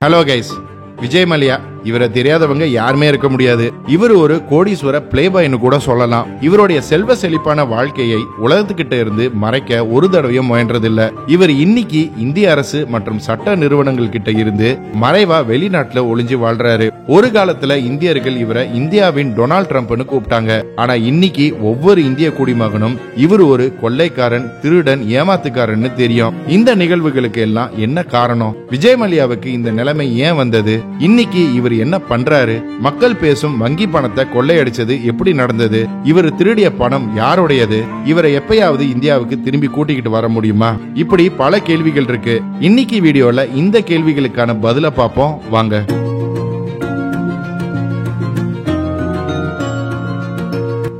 Hello guys, Vijay Mallya இவரை தெரியாதவங்க யாருமே இருக்க முடியாது. இவர் ஒரு கோடீஸ்வர பிளேபாய்னு கூட சொல்லலாம். இவருடைய செல்வ செழிப்பான வாழ்க்கையை உலகத்துக்கிட்ட இருந்து மறைக்க ஒரு தடவையும் முயன்றதில்ல. இவர் இன்னைக்கு இந்திய அரசு மற்றும் சட்ட நிறுவனங்கள் கிட்ட இருந்து மறைவா வெளிநாட்டுல ஒளிஞ்சு வாழ்றாரு. ஒரு காலத்துல இந்தியர்கள் இவரை இந்தியாவின் டொனால்ட் ட்ரம்ப்னு கூப்பிட்டாங்க. ஆனா இன்னைக்கு ஒவ்வொரு இந்திய குடிமகனும் இவர் ஒரு கொள்ளைக்காரன், திருடன், ஏமாத்துக்காரன்னு தெரியும். இந்த நிகழ்வுகளுக்கு எல்லாம் என்ன காரணம்? விஜய் மல்லையாவுக்கு இந்த நிலைமை ஏன் வந்தது? இன்னைக்கு இவர் என்ன பண்றாரு? மக்கள் பேசும் வங்கி பணத்தை கொள்ளையடிச்சது எப்படி நடந்தது? இவர் திருடிய பணம் யாருடையது? இவரை எப்பயாவது இந்தியாவுக்கு திரும்பி கூட்டிக்கிட்டு வர முடியுமா? இப்படி பல கேள்விகள் இருக்கு. இன்னைக்கு வீடியோல இந்த கேள்விகளுக்கான பதில பார்ப்போம் வாங்க.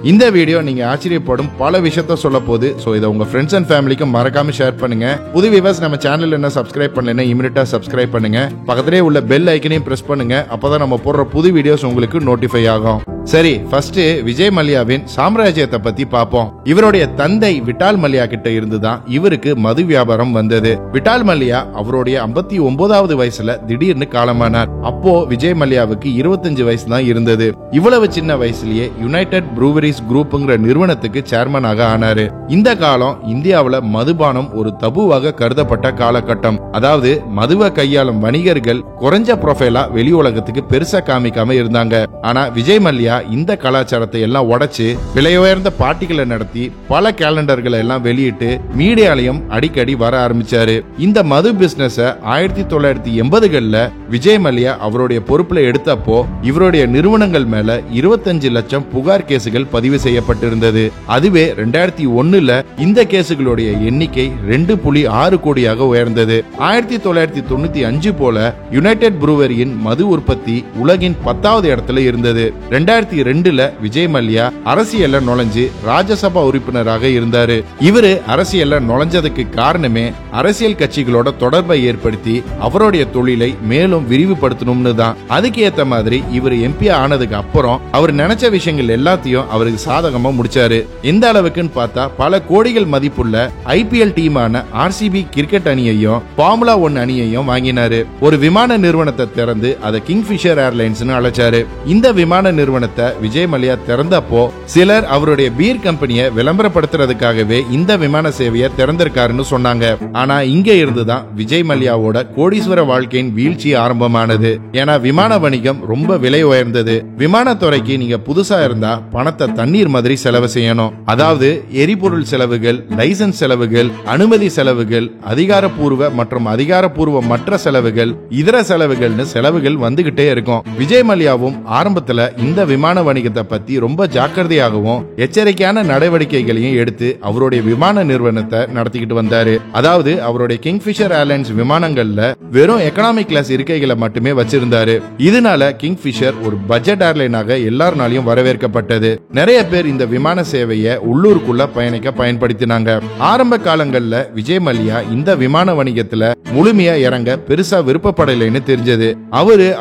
இந்த வீடியோ நீங்க ஆச்சரியப்படும் பல விஷயத்த சொல்ல போகுது. சோ இதை உங்க ஃப்ரெண்ட்ஸ் அண்ட் ஃபேமிலிக்கு மறக்காம ஷேர் பண்ணுங்க. புது வியூவர்ஸ் நம்ம சேனல் என்ன சப்ஸ்கிரைப் பண்ணலன்னா இமிடியேட்டா சப்ஸ்கிரைப் பண்ணுங்க. பக்கத்திலே உள்ள பெல் ஐக்கனையும் பிரஸ் பண்ணுங்க. அப்பதான் நம்ம போடுற புது வீடியோஸ் உங்களுக்கு நோட்டிஃபை ஆகும். சரி, ஃபர்ஸ்ட் விஜய் மல்லையாவின் சாம்ராஜ்யத்தை பத்தி பாப்போம். இவருடைய தந்தை விட்டால் மல்லையா கிட்ட இருந்துதான் இவருக்கு மது வியாபாரம் வந்தது. விட்டால் மல்லையா அவருடைய 59வது வயசுல திடீர்னு காலமானார். அப்போ விஜய் மல்லையாவுக்கு 25 வயசு தான் இருந்தது. இவ்வளவு சின்ன வயசுலயே யுனைடெட் ப்ரூவரிஸ் குரூப்ங்கிற நிறுவனத்துக்கு சேர்மனாக ஆனாரு. இந்த காலம் இந்தியாவுல மதுபானம் ஒரு தபுவாக கருதப்பட்ட காலகட்டம். அதாவது மதுவை கையாளும் வணிகர்கள் குறைஞ்ச ப்ரொஃபைலா வெளி உலகத்துக்கு பெருசா காமிக்காம இருந்தாங்க. ஆனா விஜய் மல்லையா இந்த கலாச்சாரத்தை எல்லாம் உடைச்சு விலையுயர்ந்த பார்ட்டிகளை நடத்தி பல கேலண்டர்களை எல்லாம் வெளியிட்டு மீடியாலையும் அடிக்கடி வர ஆரம்பிச்சாரு. இந்த மது பிசினஸ் 1980கள்ல விஜய் மல்லையா அவருடைய பொறுப்புல எடுத்தப்போ இவருடைய நிறுவனங்கள் மேல 25 லட்சம் புகார் கேசுகள் பதிவு செய்யப்பட்டிருந்தது. அதுவே 2001ல இந்த கேசுகளுடைய எண்ணிக்கை 2.6 கோடியாக உயர்ந்தது. 1995 போல யுனைடெட் ப்ரூவரியின் மது உற்பத்தி உலகின் 10வது இடத்துல இருந்தது. 2002ல விஜய் மல்லையா அரசியல்ல நுழைஞ்சு ராஜ்யசபா உறுப்பினராக இருந்தாரு. இவரு அரசியல்ல நுழைஞ்சதுக்கு காரணமே அரசியல் கட்சிகளோட தொடர்பை ஏற்படுத்தி அவருடைய தொழிலை மேலும் விரிவுபடுத்தணும்னு தான். அதுக்கு ஏத்த மாதிரி இவர் எம்பி ஆனதுக்கு அப்புறம் அவர் நினைச்ச விஷயங்கள் எல்லாத்தையும் அவருக்கு சாதகமா முடிச்சாரு. எந்த அளவுக்குன்னு பார்த்தா பல கோடிகள் மதிப்புள்ள ஐபிஎல் டீமான ஆர்சிபி கிரிக்கெட் அணியையும் ஃபார்முலா 1 அணியையும் வாங்கினாரு. ஒரு விமான நிறுவனத்தை திறந்து அதை கிங்ஃபிஷர் ஏர்லைன்ஸ்னு அழைச்சாரு. இந்த விமான நிறுவனத்தை விஜய் மல்லையா திறந்தப்போ சிலர் அவருடைய பீர் கம்பெனியை விளம்பரப்படுத்துறதுக்காகவே இந்த விமான சேவையை திறந்திருக்காருன்னு சொன்னாங்க. ஆனா இங்க இருந்துதான் விஜய் மல்லையாவோட கோடீஸ்வர வாழ்க்கையின் வீழ்ச்சி ஆரம்பமானது. ஏன்னா விமான வணிகம் ரொம்ப விலை உயர்ந்தது. விமானத்துறைக்கு நீங்க புதுசா இருந்தா பணத்தை தண்ணீர் மாதிரி செலவு செய்யணும். அதாவது எரிபொருள் செலவுகள், லைசன்ஸ் செலவுகள், அனுமதி செலவுகள், அதிகாரப்பூர்வ மற்றும் அதிகாரப்பூர்வ மற்ற செலவுகள், இதர செலவுகள்னு செலவுகள் வந்துகிட்டே இருக்கும். விஜய் மல்லையாவும் ஆரம்பத்துல இந்த விமான வணிகத்தை பத்தி ரொம்ப ஜாக்கிரதையாகவும் எச்சரிக்கையான நடவடிக்கைகளையும் எடுத்து அவருடைய விமான நிறுவனத்தை நடத்திக்கிட்டு வந்தாரு. அதாவது அவருடைய கிங்ஃபிஷர் ஏர்லைன்ஸ் விமானங்கள்ல வெறும் எக்கனாமிக் கிளாஸ் இருக்கைகளை மட்டுமே வச்சிருந்தாரு. இதனால கிங்ஃபிஷர் ஒரு பட்ஜெட் ஏர்லைனாக எல்லாருனாலையும் வரவேற்கப்பட்டது. நிறைய பேர் இந்த விமான சேவையை உள்ளூருக்குள்ள பயணிக்க பயன்படுத்தினாங்க. ஆரம்ப காலங்கள்ல விஜய் மல்லையா இந்த விமான வணிகத்துல முழுமையா இறங்க பெருசா விருப்பப்படலைன்னு தெரிஞ்சது.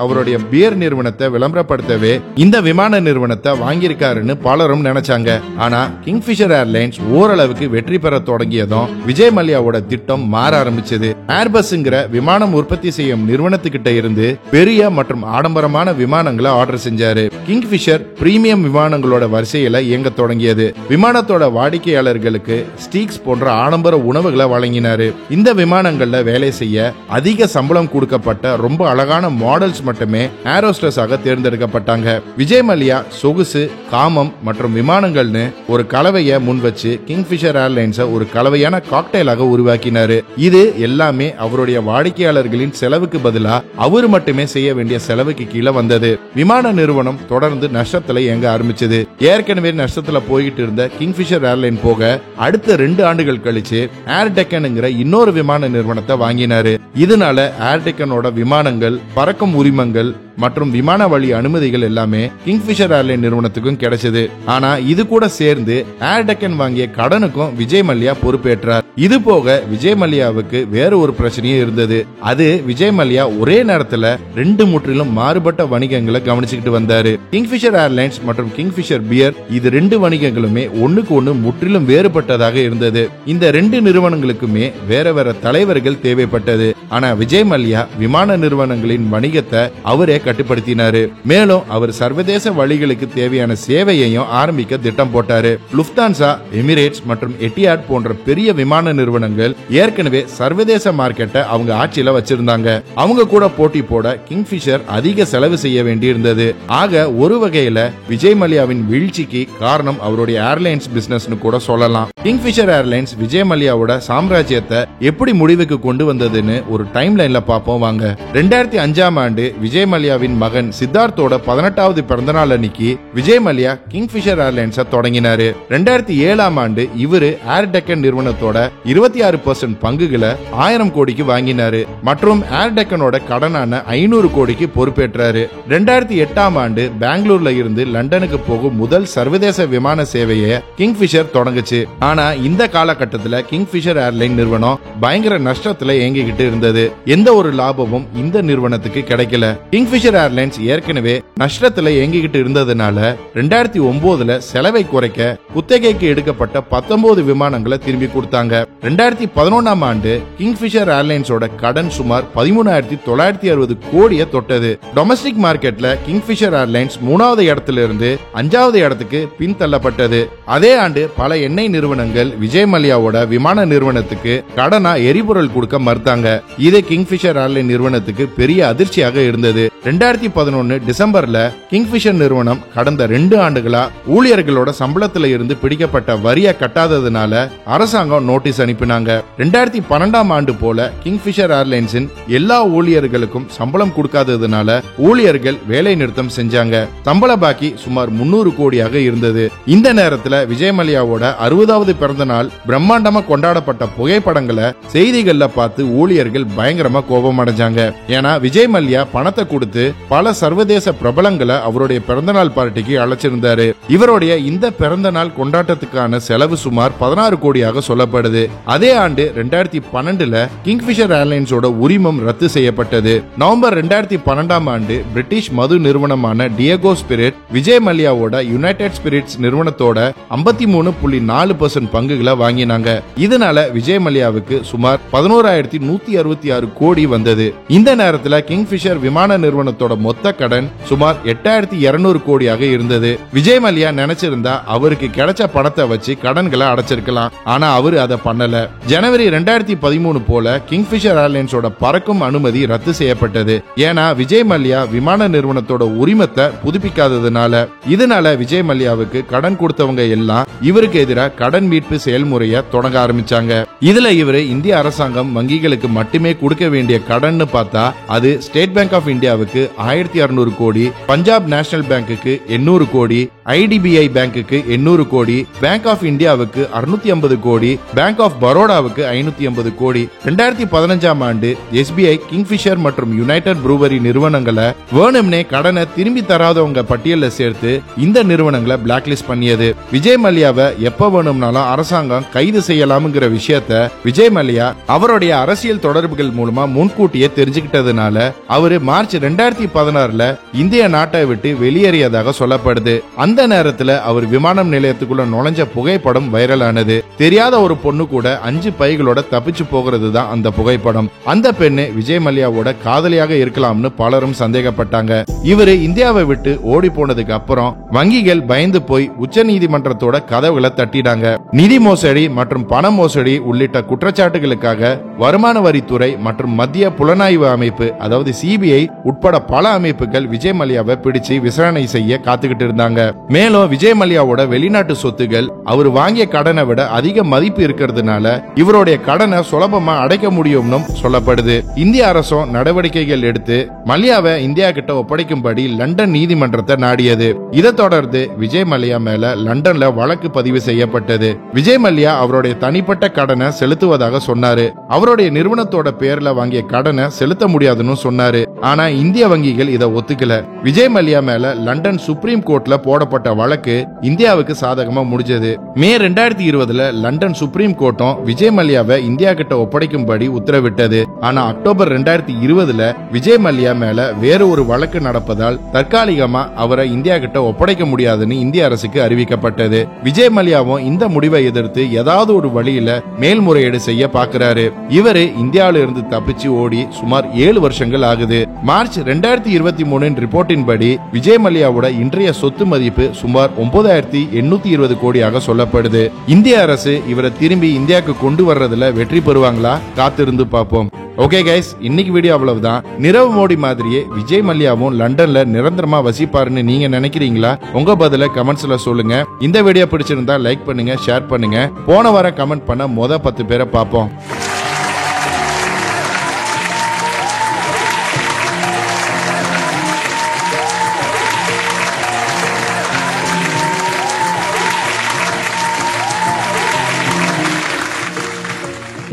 அவருடைய பியர் நிறுவனத்தை விளம்பரப்படுத்தவே இந்த விமான நிறுவனத்தை வாங்கியிருக்காருன்னு பலரும் நினைச்சாங்க. ஆனா கிங்ஃபிஷர் ஏர்லைன்ஸ் ஓரளவுக்கு வெற்றி பெற தொடங்கியதும் விஜய் மல்லையாவோட திட்டம் மாற ஆரம்பிச்சது. ஏர்பஸ்ங்கிற விமானம் உற்பத்தி செய்யும் நிறுவனத்துக்கிட்ட இருந்து பெரிய மற்றும் ஆடம்பரமான விமானங்களை ஆர்டர் செஞ்சாரு. கிங்ஃபிஷர் பிரீமியம் விமானங்களோட வரிசையில இயங்க தொடங்கியது. விமானத்தோட வாடிக்கையாளர்களுக்கு ஸ்டீக்ஸ் போன்ற ஆடம்பர உணவுகளை வழங்கினாரு. இந்த விமானங்கள்ல வேலை செய்ய அதிக சம்பளம் கொடுக்கப்பட்ட ரொம்ப அழகான மாடல்ஸ் மட்டுமே ஏரோஸ்டஸாக தேர்ந்தெடுக்கப்பட்டாங்க. விஜய் மல்லையா சொகுசு, காமம் மற்றும் விமானங்கள்னு ஒரு கலவையை முன் வச்சு கிங்ஃபிஷர் ஏர்லைன்ஸ் ஒரு கலவையான காக்டெயிலாக உருவாக்கினாரு. இது எல்லாமே அவருடைய வாடிக்கையாளர்களின் செலவுக்கு பதிலா அவர் மட்டுமே செய்ய வேண்டிய செலவுக்கு கீழே வந்தது. விமான நிறுவனம் தொடர்ந்து நஷ்டத்துல இயங்க ஆரம்பிச்சது. ஏற்கனவே நஷ்டத்துல போயிட்டு இருந்த கிங்ஃபிஷர் ஏர்லைன் போக அடுத்த 2 ஆண்டுகள் கழிச்சு ஏர்டெக்கன்ங்கிற இன்னொரு விமான நிறுவனத்தை வாங்கினாரு. இதனால ஏர்டெக்கனோட விமானங்கள், பறக்கும் உரிமங்கள், மற்றும் விமான வழி அனுமதிகள் எல்லாமே கிங்ஃபிஷர் ஏர்லைன் நிறுவனத்துக்கும் கிடைச்சது. ஆனா இது கூட சேர்ந்து ஏர் டெக்கன் வாங்கிய கடனுக்கும் விஜய் மல்லையா பொறுப்பேற்றார். இது போக விஜய் மல்லையாவுக்கு வேற ஒரு பிரச்சனையும் இருந்தது. அது விஜய் மல்லையா ஒரே நேரத்துல ரெண்டு முற்றிலும் மாறுபட்ட வணிகங்களை கவனிச்சுக்கிட்டு வந்தாரு. கிங்ஃபிஷர் ஏர்லைன்ஸ் மற்றும் கிங்ஃபிஷர் பியர், இது ரெண்டு வணிகங்களுமே ஒண்ணுக்கு ஒண்ணு முற்றிலும் வேறுபட்டதாக இருந்தது. இந்த ரெண்டு நிறுவனங்களுக்குமே வேற வேற தலைவர்கள் தேவைப்பட்டது. ஆனா விஜய் மல்லையா விமான நிறுவனங்களின் வணிகத்தை அவரே கட்டுப்படுத்தினாரு. மேலும் அவர் சர்வதேச வழிகளுக்கு தேவையான சேவையையும் ஆரம்பிக்க திட்டம் போட்டாரு. லுஃப்தான்சா, எமிரேட்ஸ் மற்றும் எட்டியாட் போன்ற பெரிய விமான நிறுவனங்கள் ஏற்கனவே சர்வதேச மார்க்கெட்டை அவங்க ஆட்சியில வச்சிருந்தாங்க. அவங்க கூட போட்டி போட கிங்ஃபிஷர் அதிக செலவு செய்ய வேண்டி இருந்தது. ஆக ஒரு வகையில விஜய் மல்லையாவின் வீழ்ச்சிக்கு காரணம் அவருடைய ஏர்லைன்ஸ் பிசினஸ் கூட சொல்லலாம். கிங்ஃபிஷர் ஏர்லைன்ஸ் விஜய் மல்லையாவோட சாம்ராஜ்யத்தை எப்படி முடிவுக்கு கொண்டு வந்ததுன்னு ஒரு டைம் லைன்ல பாப்போம் வாங்க. 2005ஆம் ஆண்டு விஜய் மல்லையாவின் மகன் சித்தார்த்தோட 18வது பிறந்தநாள் அன்னைக்கு விஜய் மல்லையா கிங்ஃபிஷர் ஏர்லைன்ஸை தொடங்கினாரு. 2007ஆம் ஆண்டு இவரு ஏர் டெக்கன் நிறுவனத்தோட 26% பங்குகளை 1000 கோடிக்கு வாங்கினாரு மற்றும் ஏர் டெக்கனோட கடனான 500 கோடிக்கு பொறுப்பேற்றாரு. 2008ஆம் ஆண்டு பெங்களூர்ல இருந்து லண்டனுக்கு போகும் முதல் சர்வதேச விமான சேவையை கிங்ஃபிஷர் தொடங்குச்சு. ஆனா இந்த காலகட்டத்தில் கிங்ஃபிஷர் ஏர்லைன் நிறுவனம் பயங்கர நஷ்டத்துல இயங்கிக்கிட்டு இருந்தது. எந்த ஒரு லாபமும் இந்த நிறுவனத்துக்கு கிடைக்கல. கிங்ஃபிஷர் ஏர்லைன்ஸ் ஏற்கனவே நஷ்டத்துல இயங்கிக்கிட்டு இருந்ததுனால 2009ல செலவை குறைக்க குத்தகைக்கு எடுக்கப்பட்ட 19 விமானங்களை திரும்பி கொடுத்தாங்க. 2011ஆம் ஆண்டு கிங்ஃபிஷர் ஏர்லைன்ஸோட கடன் சுமார் 13,960 கோடியை தொட்டது. டொமஸ்டிக் மார்க்கெட்ல கிங்ஃபிஷர் ஏர்லைன்ஸ் 3வது இடத்துல இருந்து 5வது இடத்துக்கு பின்தள்ளப்பட்டது. அதே ஆண்டு பல எண்ணெய் நிறுவனங்கள் விஜய் மல்லையாவோட விமான நிறுவனத்துக்கு கடனா எரிபொருள் கொடுக்க மறுத்தாங்க. இது கிங்ஃபிஷர் ஏர்லைன் நிறுவனத்துக்கு பெரிய அதிர்ச்சியாக இருந்தது. 2011 டிசம்பர்ல கிங்ஃபிஷர் நிறுவனம் கடந்த 2 ஆண்டுகளா ஊழியர்களோட சம்பளத்துல இருந்து பிடிக்கப்பட்ட வரியை கட்டாததுனால அரசாங்கம் நோட்டீஸ் அனுப்பினாங்க. 2012ஆம் ஆண்டு போல கிங்ஃபிஷர் ஏர்லைன்ஸின் எல்லா ஊழியர்களுக்கும் சம்பளம் கொடுக்காததுனால ஊழியர்கள் வேலை நிறுத்தம் செஞ்சாங்க. சம்பள பாக்கி சுமார் 300 கோடியாக இருந்தது. இந்த நேரத்துல விஜய் மல்லையாவோட 60வது பிறந்த நாள் பிரம்மாண்டமா கொண்டாடப்பட்ட புகைப்படங்களை செய்திகள்ல பார்த்து ஊழியர்கள் பயங்கரமா கோபம் அடைஞ்சாங்க. ஏன்னா விஜய் மல்லையா பணத்தை கொடுத்து பல சர்வதேச பிரபலங்களை அவருடைய பிறந்தநாள் பார்ட்டிக்கு அழைச்சிருந்தாரு. இவருடைய இந்த பிறந்த நாள் கொண்டாட்டத்துக்கான செலவு சுமார் 16 கோடியாக சொல்லப்படுது. அதே ஆண்டு 2012ல கிங்ஃபிஷர் ஏர்லைன்ஸோட உரிமம் ரத்து செய்யப்பட்டது. நவம்பர் 2012ஆம் ஆண்டு பிரிட்டிஷ் மது நிறுவனமான டியகோ ஸ்பிரிட் விஜய் மல்லையாவோட யுனைடெட் ஸ்பிரிட்ஸ் நிறுவனத்தோட 53.4% பங்குகளை வாங்கினாங்க. இதனால விஜய் மல்லையாவுக்கு சுமார் 11,166 கோடி வந்தது. இந்த நேரத்தில் கிங்ஃபிஷர் விமான நிறுவனத்தோட மொத்த கடன் சுமார் 8,200 கோடியாக இருந்தது. விஜய் மல்லையா நினைச்சிருந்தா அவருக்கு கிடைச்ச பணத்தை வச்சு கடன்களை அடைச்சிருக்கலாம். ஆனா அவரு அதை பண்ணல. ஜனவரி 2013 போல கிங்ஃபிஷர் ஏர்லைன்ஸோட பறக்கும் அனுமதி ரத்து செய்யப்பட்டது. ஏன்னா விஜய் மல்லையா விமான நிறுவனத்தோட உரிமத்தை புதுப்பிக்காததுனால. இதனால விஜய் மல்லையாவுக்கு கடன் கொடுத்தவங்க எல்லாம் இவருக்கு எதிராக கடன் மீட்பு செயல்முறையை தொடங்க ஆரம்பிச்சாங்க. இதுல இவரு இந்திய அரசாங்கம் வங்கிகளுக்கு மட்டுமே கொடுக்க வேண்டிய கடன் பார்த்தா அது ஸ்டேட் பேங்க் ஆஃப் இந்தியாவுக்கு 1,600 கோடி, பஞ்சாப் நேஷனல் பேங்குக்கு 800 கோடி, ஐடிபிஐ பேங்குக்கு 800 கோடி, பேங்க் ஆஃப் இந்தியாவுக்கு 650 கோடி, பேங்க் ஆஃப் பரோடாவுக்கு 550 கோடி. 2015ஆம் ஆண்டு எஸ்பிஐ கிங்ஃபிஷர் மற்றும் யுனைடெட் ப்ரூவரி நிறுவனங்களை வேணும்னே கடனை திரும்பி தராதவங்க பட்டியல சேர்த்து இந்த நிறுவனங்களை பிளாக்லிஸ்ட் பண்ணியது. விஜய் மல்லையாவை எப்ப வேணும்னாலும் அரசாங்கம் கைது செய்யலாம்ங்கிற விஷயத்த விஜய் மல்லையா அவருடைய அரசியல் தொடர்புகள் மூலமா முன்கூட்டியே தெரிஞ்சுக்கிட்டதுனால அவரு மார்ச் 2016ல இந்திய நாட்டை விட்டு வெளியேறியதாக சொல்லப்படுது. அந்த நேரத்துல அவர் விமானம் நிலையத்துக்குள்ள நுழைஞ்ச புகைப்படம் வைரல் ஆனது. தெரியாத ஒரு பொண்ணு கூட 5 பைகளோட தப்பிச்சு போகிறது தான் அந்த புகைப்படம். அந்த பெண்ணு விஜய் மல்லையாவோட காதலியாக இருக்கலாம்னு பலரும் சந்தேகப்பட்டாங்க. இவரு இந்தியாவை விட்டு ஓடி போனதுக்கு அப்புறம் வங்கிகள் பயந்து போய் உச்ச நீதிமன்றத்தோட கதவுகளை தட்டினாங்க. நிதி மோசடி மற்றும் பண மோசடி உள்ளிட்ட குற்றச்சாட்டுகளுக்காக வருமான வரித்துறை மற்றும் மத்திய புலனாய்வு அமைப்பு அதாவது சிபிஐ உட்பட பல அமைப்புகள் விஜய் மல்லையாவை பிடிச்சு விசாரணை செய்ய காத்துக்கிட்டு இருந்தாங்க. மேலும் விஜய் மல்லையாவோட வெளிநாட்டு சொத்துகள் அவர் வாங்கிய கடனை விட அதிக மதிப்பு இருக்கிறதுனால இவருடைய கடனை சுலபமா அடைக்க முடியும்னு சொல்லப்படுது. இந்திய அரசும் நடவடிக்கைகள் எடுத்து மல்லையாவை இந்தியா கிட்ட ஒப்படைக்கும்படி லண்டன் நீதிமன்றத்தை நாடியது. இதை தொடர்ந்து விஜய் மல்லையா மேல லண்டன்ல வழக்கு பதிவு செய்யப்பட்டது. விஜய் மல்லையா அவருடைய தனிப்பட்ட கடனை செலுத்துவதாக சொன்னாரு. அவருடைய நிறுவனத்தோட பேர்ல வாங்கிய கடனை செலுத்த முடியாதுன்னு சொன்னாரு. ஆனா இந்திய வங்கிகள் இதை ஒத்துக்கல. விஜய் மல்லையா மேல லண்டன் சுப்ரீம் கோர்ட்ல போடப்பட்ட வழக்கு இந்தியாவுக்கு சாதகமா முடிஞ்சது. மே 2020 லண்டன் சுப்ரீம் கோர்ட்டும் விஜய் மல்லையாவை இந்தியா கிட்ட ஒப்படைக்கும்படி உத்தரவிட்டது. ஆனா அக்டோபர் 2020 விஜய் மல்லையா மேல வேற ஒரு வழக்கு நடப்பதால் தற்காலிகமா அவரை இந்தியா கிட்ட ஒப்படைக்க முடியாதுன்னு இந்திய அரசுக்கு அறிவிக்கப்பட்டது. விஜய் மல்லையாவும் இந்த முடிவை எதிர்த்து ஏதாவது ஒரு வழியில மேல்முறையீடு செய்ய பாக்குறாரு. இவரு இந்தியாவில இருந்து தப்பிச்சு ஓடி சுமார் 7 வருஷங்கள் ஆகுது. மார்ச் 2023 ரிப்போர்ட்டின் படி விஜய் மல்லையாவோட இன்றைய சொத்து மதிப்பு சுமார் 9820 கோடியாக சொல்லப்படுது. இந்திய அரசு இவரை திரும்பி இந்தியாவுக்கு கொண்டு வர்றதுல வெற்றி பெறுவாங்களா? காத்திருந்து பார்ப்போம். ஓகே கைஸ், இன்னைக்கு வீடியோ அவ்வளவுதான். நிரவ் மோடி மாதிரியே விஜய் மல்லையாவும் லண்டன்ல நிரந்தரமா வசிப்பாருன்னு நீங்க நினைக்கிறீங்களா? உங்க பதில கமெண்ட்ஸ்ல சொல்லுங்க. இந்த வீடியோ பிடிச்சிருந்தா லைக் பண்ணுங்க, ஷேர் பண்ணுங்க. போன வாரம் கமெண்ட் பண்ண 10 பேரை பார்ப்போம்.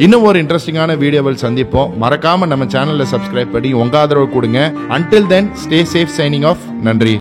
இன்னும் ஒரு இன்ட்ரெஸ்டிங்கான வீடியோவில் சந்திப்போம். மறக்காம நம்ம சேனலை சப்ஸ்கிரைப் பண்ணி உங்க ஆதரவு கொடுங்க. Until then, stay safe. Signing off. நன்றி.